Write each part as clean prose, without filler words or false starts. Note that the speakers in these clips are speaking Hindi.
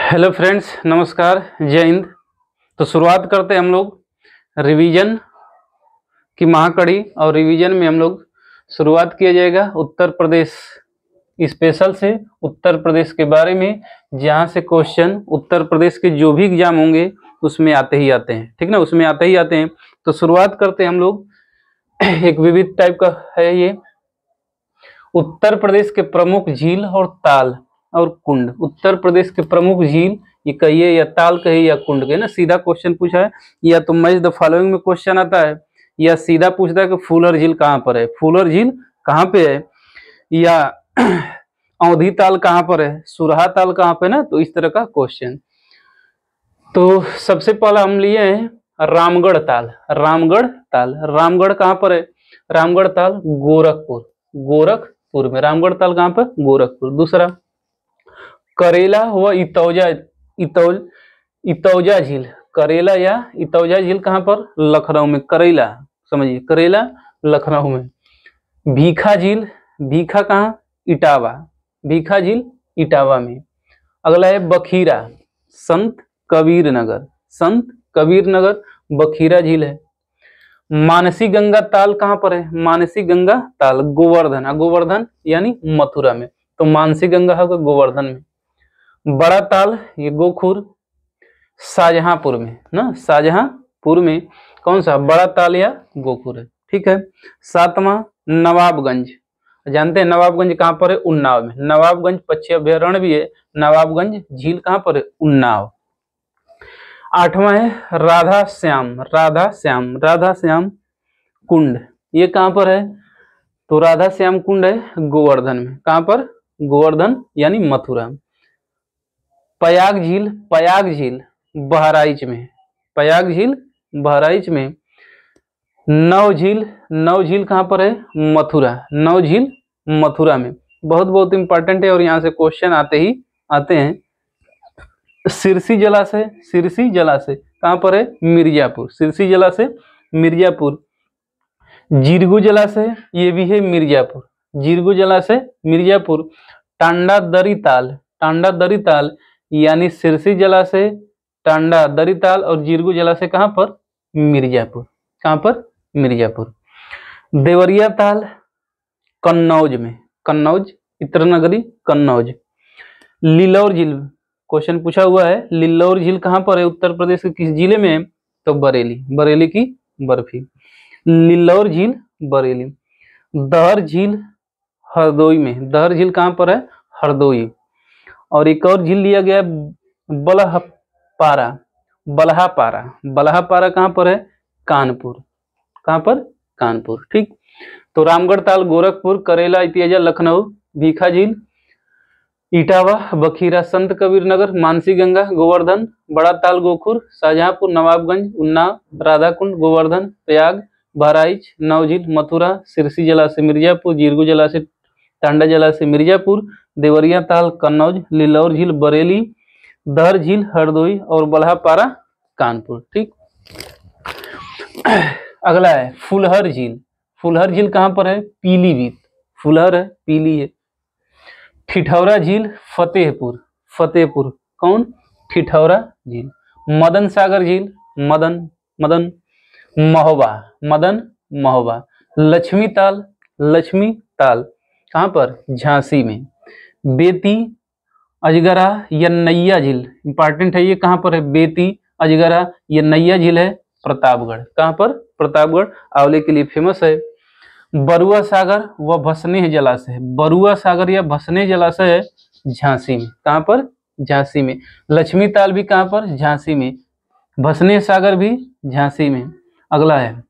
हेलो फ्रेंड्स, नमस्कार, जय हिंद। तो शुरुआत करते हैं हम लोग रिवीजन की महाकड़ी। और रिवीजन में हम लोग शुरुआत किया जाएगा उत्तर प्रदेश स्पेशल से, उत्तर प्रदेश के बारे में, जहाँ से क्वेश्चन उत्तर प्रदेश के जो भी एग्जाम होंगे उसमें आते ही आते हैं। ठीक ना, उसमें आते ही आते हैं। तो शुरुआत करते हैं हम लोग एक विविध टाइप का है ये, उत्तर प्रदेश के प्रमुख झील और ताल और कुंड। उत्तर प्रदेश के प्रमुख झील ये कहिए या ताल कहिए या कुंड कहिए ना, सीधा क्वेश्चन पूछा है। या तो मैच द फॉलोइंग में क्वेश्चन आता है, या सीधा पूछता है कि फूलर झील कहाँ पर है, फूलर झील कहाँ पे है, या औंधी ताल कहाँ पर है, सुरहा ताल कहाँ पे ना। तो इस तरह का क्वेश्चन। तो सबसे पहला हम लिए हैं रामगढ़ ताल। रामगढ़ ताल, रामगढ़ कहाँ पर है, रामगढ़ ताल गोरखपुर, गोरखपुर में रामगढ़ ताल कहाँ पर, गोरखपुर। दूसरा करेला व इतौजा झील, करेला या इतौजा झील कहाँ पर, लखनऊ में। करेला समझिए, करेला लखनऊ में। भीखा झील, भीखा कहाँ, इटावा, भीखा झील इटावा में। अगला है बखीरा, संत कबीर नगर, संत कबीर नगर बखीरा झील है। मानसी गंगा ताल कहाँ पर है, मानसी गंगा ताल गोवर्धन, गोवर्धन यानी मथुरा में। तो मानसी गंगा होगा गोवर्धन में। बड़ा ताल ये गोखुर, शाहजहांपुर में ना, शाहजहांपुर में कौन सा बड़ा ताल या गोखुर है। ठीक है। सातवां नवाबगंज, जानते हैं नवाबगंज कहाँ पर है, उन्नाव में। नवाबगंज पक्षी अभ्यारण्य भी है, नवाबगंज झील कहाँ पर है, उन्नाव। आठवां है राधा श्याम, राधा श्याम, राधा श्याम कुंड, ये कहाँ पर है, तो राधा श्याम कुंड है गोवर्धन में। कहाँ पर, गोवर्धन यानी मथुरा। पयाग झील, पयाग झील बहराइच में, पयाग झील बहराइच में। नौ झील, नौ झील कहाँ पर है, मथुरा, नौ झील मथुरा में। बहुत बहुत इंपॉर्टेंट है और यहाँ से क्वेश्चन आते ही आते हैं। सिरसी जलाशय, सिरसी जलाशय कहाँ पर है, मिर्जापुर, सिरसी जलाशय मिर्जापुर। जीरगू जलाशय ये भी है मिर्जापुर, जीरगू जलाशय मिर्जापुर। टांडा दरी ताल, टांडा दरी ताल यानी सिरसी जलाशय, टांडा दरी ताल और जीरगू जलाशय कहाँ पर, मिर्जापुर, कहाँ पर, मिर्जापुर। देवरिया ताल कन्नौज में, कन्नौज इत्र नगरी कन्नौज। लिलौर झील, क्वेश्चन पूछा हुआ है, लिलौर झील कहाँ पर है, उत्तर प्रदेश के किस जिले में है, तो बरेली, बरेली की बर्फी। लिलौर झील बरेली। दहर झील हरदोई में, दहर झील कहाँ पर है, हरदोई। और एक और झील लिया गया बलहपारा, बलहापारा, बलहापारा कहाँ पर है, कानपुर, कहाँ पर, कानपुर। ठीक। तो रामगढ़ ताल गोरखपुर, करेला इतियाजा लखनऊ, भीखा झील इटावा, बखीरा संत कबीर नगर, मानसी गंगा गोवर्धन, बड़ा ताल गोखुर, शाहजहांपुर, नवाबगंज उन्नाव, राधाकुंड गोवर्धन, प्रयाग बहराइच, नौ झील मथुरा, सिरसी जलाशय मिर्जापुर, जीरगू जलाशय टांडा जलाशय मिर्जापुर, देवरिया ताल कन्नौज, लिलौर झील बरेली, दहर झील हरदोई और बलहापारा कानपुर। ठीक। अगला है फुलहर झील, फुलहर झील कहाँ पर है, पीलीभीत, फुलहर है पीली है। ठिठौरा झील फतेहपुर, फतेहपुर कौन, ठिठौरा झील। मदन सागर झील मदन, मदन महोबा, मदन महोबा। लक्ष्मी ताल, लक्ष्मी ताल कहाँ पर, झांसी में। बेती अजगरा या नैया झील, इंपॉर्टेंट है ये, कहाँ पर है, बेती अजगरा या नैया झील है प्रतापगढ़, कहाँ पर, प्रतापगढ़, आंवले के लिए फेमस है। बरुआ सागर व भसनेह जलाशय, बरुआ सागर या भसनेह जलाशय है झांसी में, कहाँ पर, झांसी में। लक्ष्मी ताल भी कहाँ पर, झांसी में। भसनेह सागर भी झांसी में। अगला है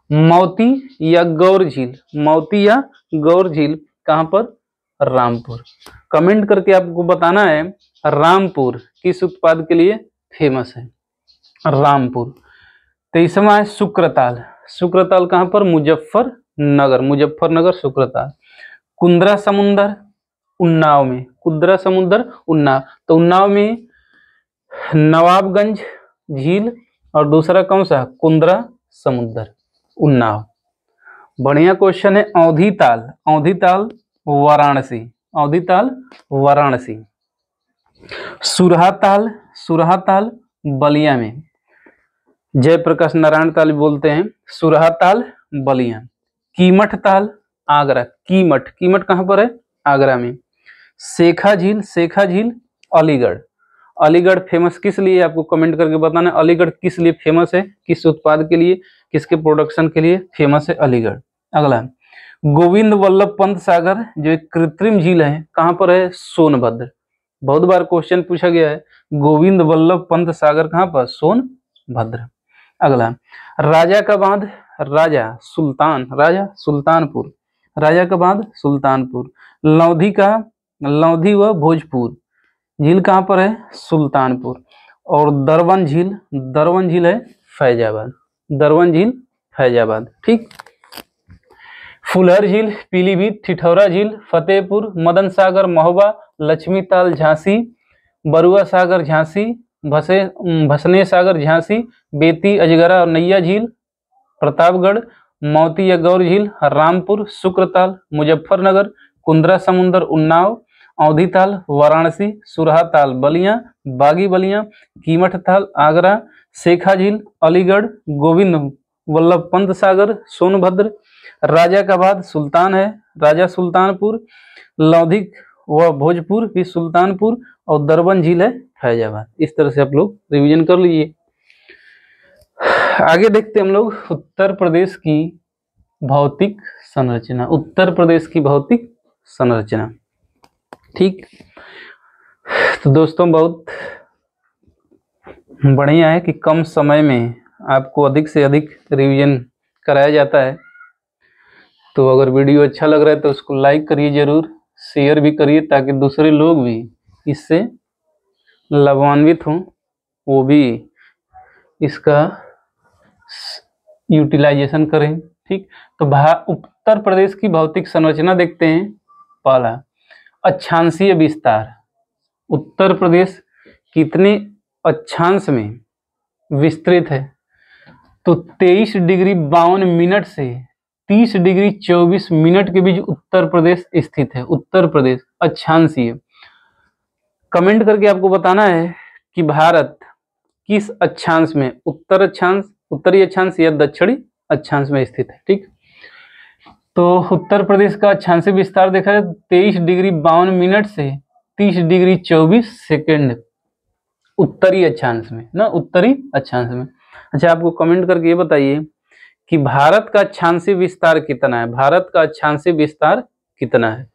मोती या गौर झील, मोती या गौर झील कहाँ पर, रामपुर। कमेंट करके आपको बताना है रामपुर किस उत्पाद के लिए फेमस है, रामपुर। 23वां है शुक्रताल, शुक्रताल कहाँ पर, मुजफ्फरनगर, मुजफ्फरनगर शुक्रताल। कुंद्रा समुंदर उन्नाव में, कुंद्रा समुंदर उन्नाव। तो उन्नाव में नवाबगंज झील और दूसरा कौन सा, कुंद्रा समुंदर उन्नाव। बढ़िया क्वेश्चन है। औंधी ताल, औंधी ताल वाराणसी, औंधी ताल वाराणसी। सुरहा ताल बलिया में, जयप्रकाश नारायण ताल बोलते हैं, सुरहा ताल बलिया। कीमठ ताल आगरा, कीमठ कहाँ पर है? आगरा में। शेखा झील अलीगढ़। अलीगढ़ फेमस किस लिए, आपको कमेंट करके बताना है अलीगढ़ किस लिए फेमस है, किस उत्पाद के लिए, किसके प्रोडक्शन के लिए फेमस है अलीगढ़। अगला गोविंद वल्लभ पंत सागर, जो एक कृत्रिम झील है, कहाँ पर है? सोनभद्र। बहुत बार क्वेश्चन पूछा गया है, गोविंद वल्लभ पंत सागर कहाँ पर? सोनभद्र। अगला राजा का बांध, राजा सुल्तानपुर, राजा का बांध सुल्तानपुर। लौधी व भोजपुर झील कहाँ पर है? सुल्तानपुर। और दरवन झील है फैजाबाद, दरवन झील फैजाबाद। ठीक। फुलहर झील पीलीभीत, ठिठौरा झील फतेहपुर, मदन सागर महोबा, लक्ष्मी ताल झांसी, बरुआ सागर झांसी, भसने सागर झांसी, बेती अजगरा और नैया झील प्रतापगढ़, मोती या गौर झील रामपुर, शुक्रताल मुजफ्फरनगर, कुंद्रा समुंदर उन्नाव, औधी ताल वाराणसी, सुरहा ताल बलिया, बागी बलिया, कीमठ ताल आगरा, शेखा झील अलीगढ़, गोविंद वल्लभ पंत सागर सोनभद्र, राजा का बाद सुल्तान है राजा सुल्तानपुर, लौधिक व भोजपुर भी सुल्तानपुर, और दरबन झील है फैजाबाद। इस तरह से आप लोग रिवीजन कर लीजिए। आगे देखते हैं हम लोग उत्तर प्रदेश की भौतिक संरचना, उत्तर प्रदेश की भौतिक संरचना। ठीक। तो दोस्तों बहुत बढ़िया है कि कम समय में आपको अधिक से अधिक रिवीजन कराया जाता है। तो अगर वीडियो अच्छा लग रहा है तो उसको लाइक करिए, जरूर शेयर भी करिए, ताकि दूसरे लोग भी इससे लाभान्वित हों, वो भी इसका यूटिलाइजेशन करें। ठीक। तो उत्तर प्रदेश की भौतिक संरचना देखते हैं। पहला अक्षांशीय विस्तार, उत्तर प्रदेश कितने अक्षांश में विस्तृत है? तो 23 डिग्री 52 मिनट से 30 डिग्री 24 मिनट के बीच उत्तर प्रदेश स्थित है। उत्तर प्रदेश अक्षांशीय। कमेंट करके आपको बताना है कि भारत किस अक्षांश में, उत्तर अक्षांश, उत्तरी अक्षांश या दक्षिणी अक्षांश में स्थित है। ठीक। तो उत्तर प्रदेश का अक्षांशीय विस्तार देखा जाए 23 डिग्री 52 मिनट से 30 डिग्री 24 सेकेंड उत्तरी अक्षांश में ना, उत्तरी अक्षांश में। अच्छा, आपको कमेंट करके ये बताइए कि भारत का अक्षांशीय विस्तार कितना है? भारत का अक्षांशीय विस्तार कितना है?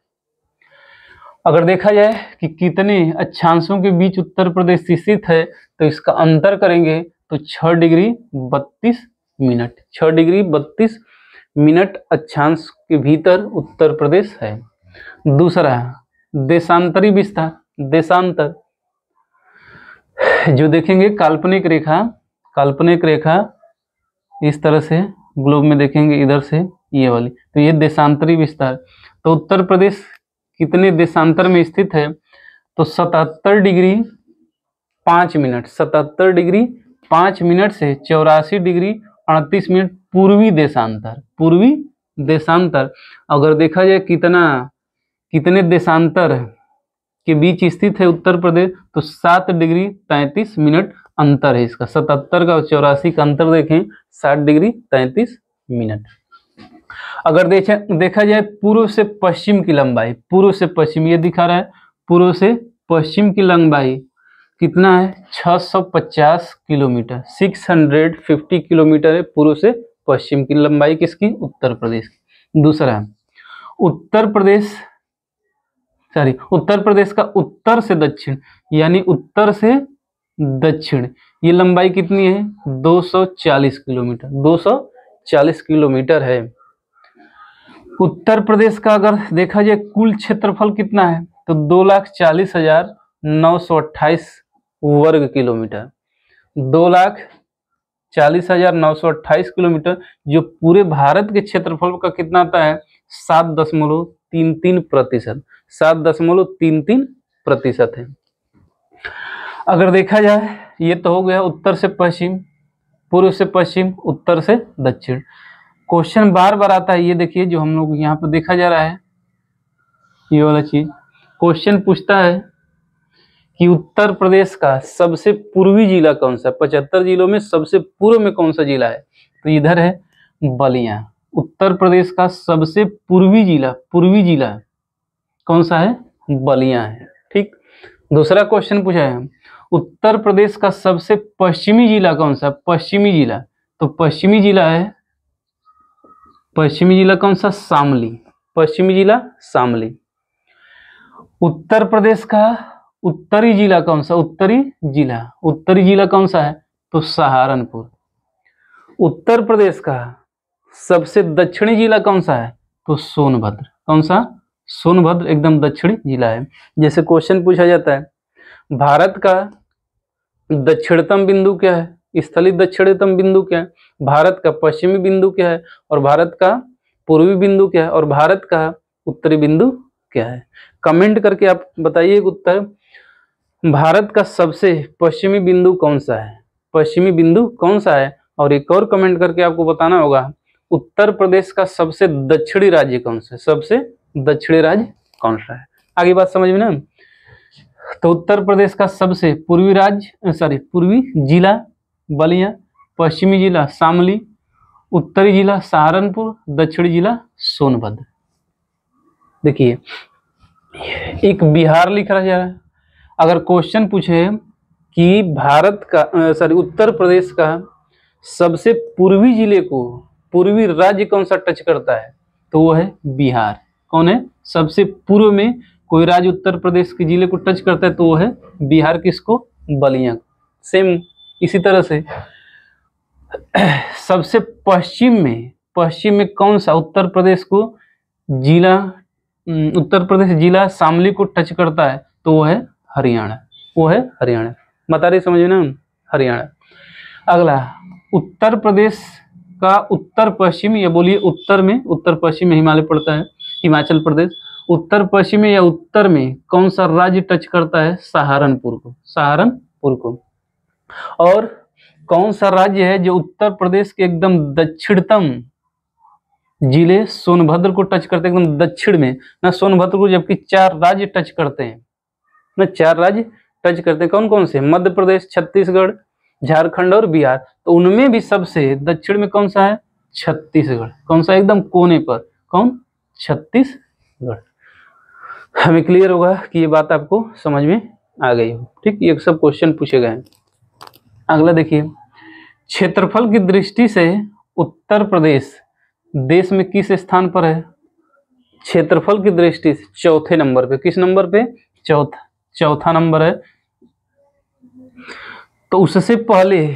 अगर देखा जाए कि कितने अक्षांशों के बीच उत्तर प्रदेश स्थित है, तो इसका अंतर करेंगे तो 6 डिग्री 32 मिनट, 6 डिग्री 32 मिनट अक्षांश के भीतर उत्तर प्रदेश है। दूसरा देशांतरी विस्तार, देशांतर जो देखेंगे काल्पनिक रेखा इस तरह से ग्लोब में देखेंगे, इधर से ये वाली, तो ये देशांतरी विस्तार। तो उत्तर प्रदेश कितने देशांतर में स्थित है? तो 77 डिग्री 5 मिनट, 77 डिग्री 5 मिनट से 84 डिग्री 38 मिनट पूर्वी देशांतर, पूर्वी देशांतर। अगर देखा जाए कितने देशांतर के बीच स्थित है उत्तर प्रदेश, तो 7 डिग्री 33 मिनट अंतर है इसका। 77 का और 84 का अंतर देखें, 7 डिग्री 33 मिनट। अगर देखा जाए पूर्व से पश्चिम की लंबाई, पूर्व से पश्चिम ये दिखा रहा है, पूर्व से पश्चिम की लंबाई कितना है? 650 किलोमीटर, 650 किलोमीटर है पूर्व से पश्चिम की लंबाई किसकी? उत्तर प्रदेश की। दूसरा उत्तर प्रदेश का उत्तर से दक्षिण, यानी उत्तर से दक्षिण ये लंबाई कितनी है? 240 किलोमीटर, 240 किलोमीटर है। उत्तर प्रदेश का अगर देखा जाए कुल क्षेत्रफल कितना है, तो 2,40,928 वर्ग किलोमीटर, 2,40,928 किलोमीटर, जो पूरे भारत के क्षेत्रफल का कितना आता है? 7.33%, 7.33% है। अगर देखा जाए ये तो हो गया उत्तर से पश्चिम, पूर्व से पश्चिम, उत्तर से दक्षिण। क्वेश्चन बार बार आता है, ये देखिए जो हम लोग यहाँ पर देखा जा रहा है, ये वाला चीज क्वेश्चन पूछता है कि उत्तर प्रदेश का सबसे पूर्वी जिला कौन सा है? 75 जिलों में सबसे पूर्व में कौन सा जिला है? तो इधर है बलिया। उत्तर प्रदेश का सबसे पूर्वी जिला कौन सा है? बलिया है। ठीक। दूसरा क्वेश्चन पूछा है, उत्तर प्रदेश का सबसे पश्चिमी जिला कौन सा? पश्चिमी जिला, तो पश्चिमी जिला कौन सा? शामली। पश्चिमी जिला शामली। उत्तर प्रदेश का उत्तरी जिला कौन सा? उत्तरी जिला कौन सा है? तो सहारनपुर। उत्तर प्रदेश का सबसे दक्षिणी जिला कौन सा है? तो सोनभद्र। कौन सा? सोनभद्र एकदम दक्षिणी जिला है। जैसे क्वेश्चन पूछा जाता है, भारत का दक्षिणतम बिंदु क्या है? स्थलीय दक्षिणतम बिंदु क्या है? भारत का पश्चिमी बिंदु क्या है? और भारत का पूर्वी बिंदु क्या है? और भारत का उत्तरी बिंदु क्या है? कमेंट करके आप बताइए उत्तर। भारत का सबसे पश्चिमी बिंदु कौन सा है? पश्चिमी बिंदु कौन सा है? और एक और कमेंट करके आपको बताना होगा, उत्तर प्रदेश का सबसे दक्षिणी राज्य कौन सा है? सबसे दक्षिणी राज्य कौन सा है? आगे बात समझ में ना। तो उत्तर प्रदेश का सबसे पूर्वी जिला बलिया, पश्चिमी जिला शामली, उत्तरी जिला सहारनपुर, दक्षिणी जिला सोनभद्र। देखिए एक बिहार लिखा जा रहा है। अगर क्वेश्चन पूछे कि उत्तर प्रदेश का सबसे पूर्वी जिले को पूर्वी राज्य कौन सा टच करता है? तो वो है बिहार। कौन है? सबसे पूर्व में कोई राज्य उत्तर प्रदेश के जिले को टच करता है तो वो है बिहार। किसको? बलिया। सेम इसी तरह से सबसे पश्चिम में कौन सा उत्तर प्रदेश जिला शामली को टच करता है? तो वो है हरियाणा। बता रहे समझ में ना? हरियाणा। अगला, उत्तर प्रदेश का उत्तर पश्चिम, या बोलिए उत्तर पश्चिम में हिमालय पड़ता है, हिमाचल प्रदेश। उत्तर पश्चिम में या उत्तर में कौन सा राज्य टच करता है? सहारनपुर को। और कौन सा राज्य है जो उत्तर प्रदेश के एकदम दक्षिणतम जिले सोनभद्र को टच करते हैं? एकदम दक्षिण में ना सोनभद्र को, जबकि 4 राज्य टच करते हैं ना, 4 राज्य टच करते हैं। कौन कौन से? मध्य प्रदेश, छत्तीसगढ़, झारखंड और बिहार। तो उनमें भी सबसे दक्षिण में कौन सा है? छत्तीसगढ़। कौन सा? एकदम कोने पर। कौन? छत्तीसगढ़। हमें क्लियर होगा कि ये बात आपको समझ में आ गई हो। ठीक, ये सब क्वेश्चन पूछे गए हैं। अगला देखिए, क्षेत्रफल की दृष्टि से उत्तर प्रदेश देश में किस स्थान पर है? क्षेत्रफल की दृष्टि से चौथे नंबर पे। किस नंबर पे? चौथा नंबर है। तो उससे पहले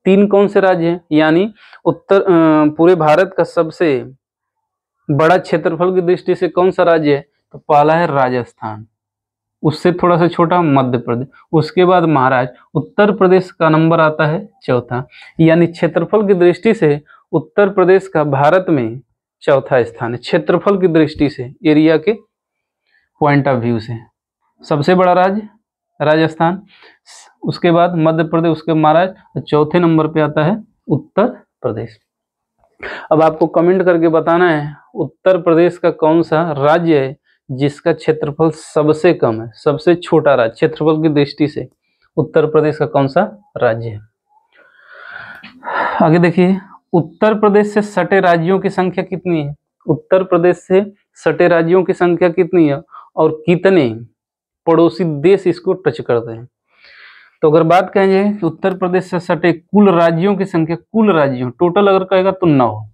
3 कौन से राज्य हैं? यानी पूरे भारत का सबसे बड़ा क्षेत्रफल की दृष्टि से कौन सा राज्य है? तो पहला है राजस्थान, उससे थोड़ा सा छोटा मध्य प्रदेश, उसके बाद महाराष्ट्र, उत्तर प्रदेश का नंबर आता है चौथा। यानी क्षेत्रफल की दृष्टि से उत्तर प्रदेश का भारत में चौथा स्थान है। क्षेत्रफल की दृष्टि से, एरिया के पॉइंट ऑफ व्यू से सबसे बड़ा राज्य राजस्थान, उसके बाद मध्य प्रदेश, उसके महाराष्ट्र, चौथे नंबर पे आता है उत्तर प्रदेश। अब आपको कमेंट करके बताना है उत्तर प्रदेश का कौन सा राज्य है जिसका क्षेत्रफल सबसे कम है, सबसे छोटा राज्य क्षेत्रफल की दृष्टि से उत्तर प्रदेश का कौन सा राज्य है। आगे देखिए, उत्तर प्रदेश से सटे राज्यों की संख्या कितनी है? उत्तर प्रदेश से सटे राज्यों की संख्या कितनी है और कितने पड़ोसी देश इसको टच करते हैं? तो अगर बात कहेंगे कि उत्तर प्रदेश से सटे कुल राज्यों की संख्या, कुल राज्यों टोटल अगर कहेगा तो 9,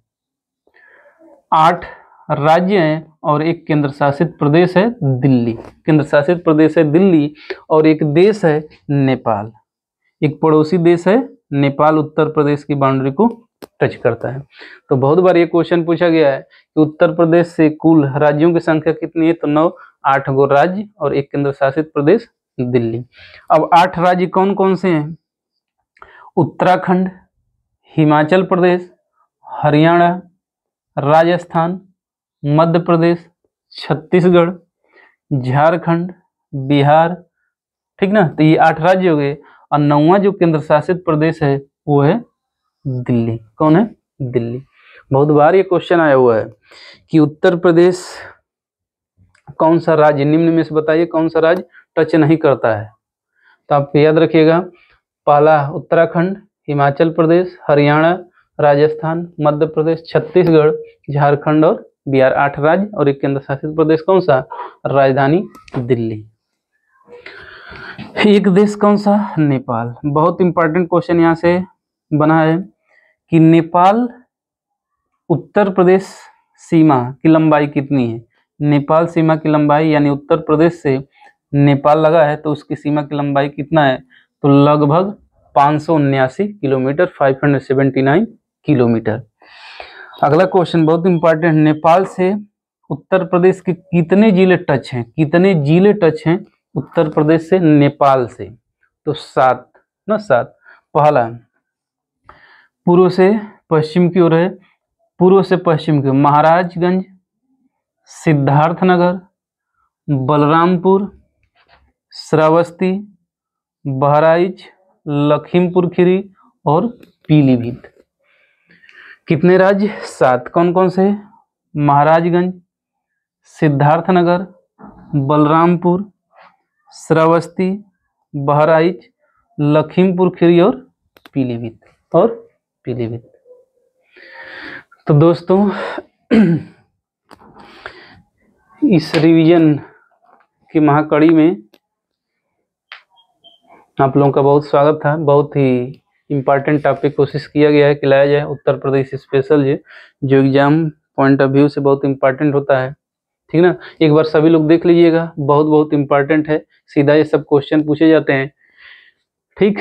8 राज्य हैं और एक केंद्र शासित प्रदेश है दिल्ली। केंद्र शासित प्रदेश है दिल्ली और एक देश है नेपाल, एक पड़ोसी देश है नेपाल उत्तर प्रदेश की बाउंड्री को टच करता है। तो बहुत बार ये क्वेश्चन पूछा गया है कि उत्तर प्रदेश से कुल राज्यों की संख्या कितनी है? तो 9, 8 गो राज्य और एक केंद्र शासित प्रदेश दिल्ली। अब 8 राज्य कौन कौन से हैं? उत्तराखंड, हिमाचल प्रदेश, हरियाणा, राजस्थान, मध्य प्रदेश, छत्तीसगढ़, झारखंड, बिहार। ठीक ना? तो ये 8 राज्य हो गए और 9वां जो केंद्र शासित प्रदेश है वो है दिल्ली। कौन है? दिल्ली। बहुत बार ये क्वेश्चन आया हुआ है कि उत्तर प्रदेश कौन सा राज्य, निम्न में से बताइए कौन सा राज्य टच नहीं करता है। तो आप याद रखिएगा, पहला उत्तराखंड, हिमाचल प्रदेश, हरियाणा, राजस्थान, मध्य प्रदेश, छत्तीसगढ़, झारखंड और बिहार। 8 राज्य और एक केंद्र शासित प्रदेश कौन सा, राजधानी दिल्ली। एक देश कौन सा, नेपाल। बहुत इंपॉर्टेंट क्वेश्चन यहाँ से बना है कि नेपाल उत्तर प्रदेश सीमा की लंबाई कितनी है। नेपाल सीमा की लंबाई यानी उत्तर प्रदेश से नेपाल लगा है तो उसकी सीमा की लंबाई कितना है, तो लगभग 579 किलोमीटर, 579 किलोमीटर। अगला क्वेश्चन बहुत इंपॉर्टेंट, नेपाल से उत्तर प्रदेश के कितने जिले टच हैं, कितने जिले टच हैं उत्तर प्रदेश से नेपाल से, तो 7 ना 7। पहला पूर्व से पश्चिम की ओर है, पूर्व से पश्चिम की ओर महाराजगंज, सिद्धार्थनगर, बलरामपुर, श्रावस्ती, बहराइच, लखीमपुर खीरी और पीलीभीत। कितने राज्य, 7। कौन कौन से, महाराजगंज, सिद्धार्थनगर, बलरामपुर, श्रावस्ती, बहराइच, लखीमपुर खीरी और पीलीभीत तो दोस्तों इस रिवीजन की महाकड़ी में आप लोगों का बहुत स्वागत था। बहुत ही इम्पॉर्टेंट टॉपिक कोशिश किया गया है कि लाया जाए, उत्तर प्रदेश स्पेशल जो एग्जाम पॉइंट ऑफ व्यू से बहुत इम्पॉर्टेंट होता है, ठीक ना। एक बार सभी लोग देख लीजिएगा, बहुत बहुत इम्पॉर्टेंट है, सीधा ये सब क्वेश्चन पूछे जाते हैं, ठीक।